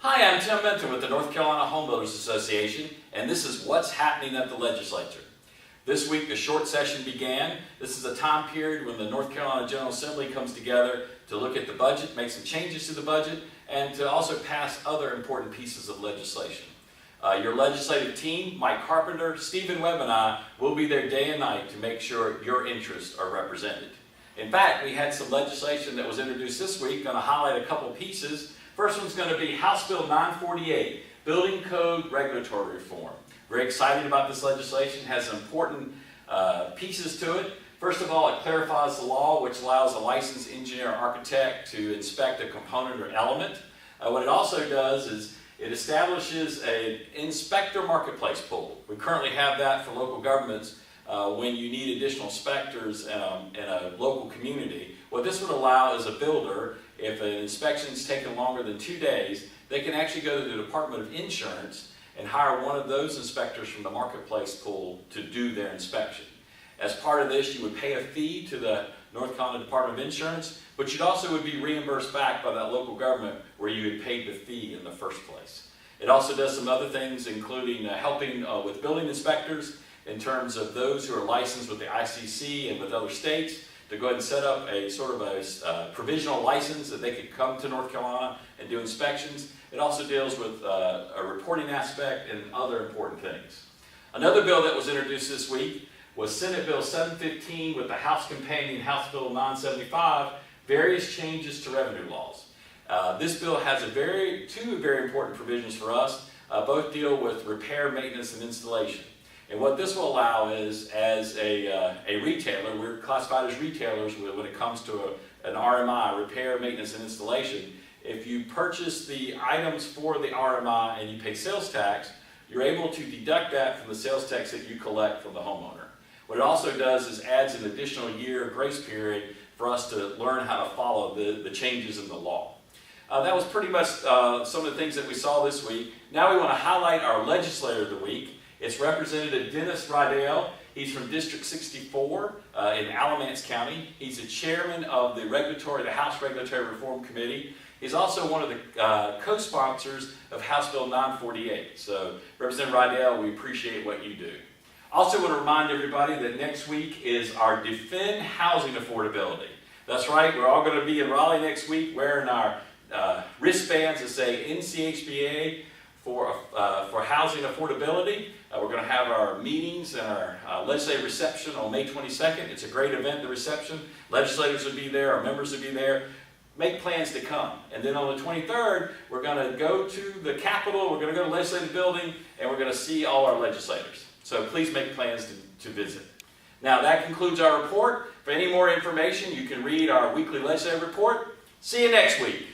Hi, I'm Tim Benton with the North Carolina Home Builders Association, and this is what's happening at the Legislature. This week, the short session began. This is a time period when the North Carolina General Assembly comes together to look at the budget, make some changes to the budget, and to also pass other important pieces of legislation. Your legislative team, Mike Carpenter, Stephen Webb, and I will be there day and night to make sure your interests are represented. In fact, we had some legislation that was introduced this week. Going to highlight a couple pieces. First one's going to be House Bill 948, Building Code Regulatory Reform. Very excited about this legislation. It has some important pieces to it. First of all, it clarifies the law, which allows a licensed engineer or architect to inspect a component or element. What it also does is it establishes an inspector marketplace pool. We currently have that for local governments when you need additional inspectors in a local community. What this would allow is a builder, if an inspection is taking longer than 2 days, they can actually go to the Department of Insurance and hire one of those inspectors from the marketplace pool to do their inspection. As part of this, you would pay a fee to the North Carolina Department of Insurance, but you also would be reimbursed back by that local government where you had paid the fee in the first place. It also does some other things, including helping with building inspectors in terms of those who are licensed with the ICC and with other states to go ahead and set up a sort of a provisional license that they could come to North Carolina and do inspections. It also deals with a reporting aspect and other important things. Another bill that was introduced this week was Senate Bill 715 with the House companion House Bill 975, various changes to revenue laws. This bill has two very important provisions for us. Both deal with repair, maintenance, and installation. And what this will allow is, as a retailer, we're classified as retailers when it comes to an RMI, repair, maintenance, and installation. If you purchase the items for the RMI and you pay sales tax, you're able to deduct that from the sales tax that you collect from the homeowner. What it also does is adds an additional year grace period for us to learn how to follow the changes in the law. That was pretty much some of the things that we saw this week. Now we want to highlight our legislator of the week. It's Representative Dennis Raleigh. He's from District 64 in Alamance County. He's the chairman of the House Regulatory Reform Committee. He's also one of the co-sponsors of House Bill 948. So, Representative Raleigh, we appreciate what you do. Also want to remind everybody that next week is our Defend Housing Affordability. That's right, we're all going to be in Raleigh next week wearing our wristbands that say NCHBA for housing affordability. We're going to have our meetings and our legislative reception on May 22nd. It's a great event, the reception. Legislators will be there, our members will be there. Make plans to come. And then on the 23rd, we're going to go to the Capitol, we're going to go to the legislative building, and we're going to see all our legislators. So please make plans to visit. Now that concludes our report. For any more information, you can read our weekly legislative report. See you next week.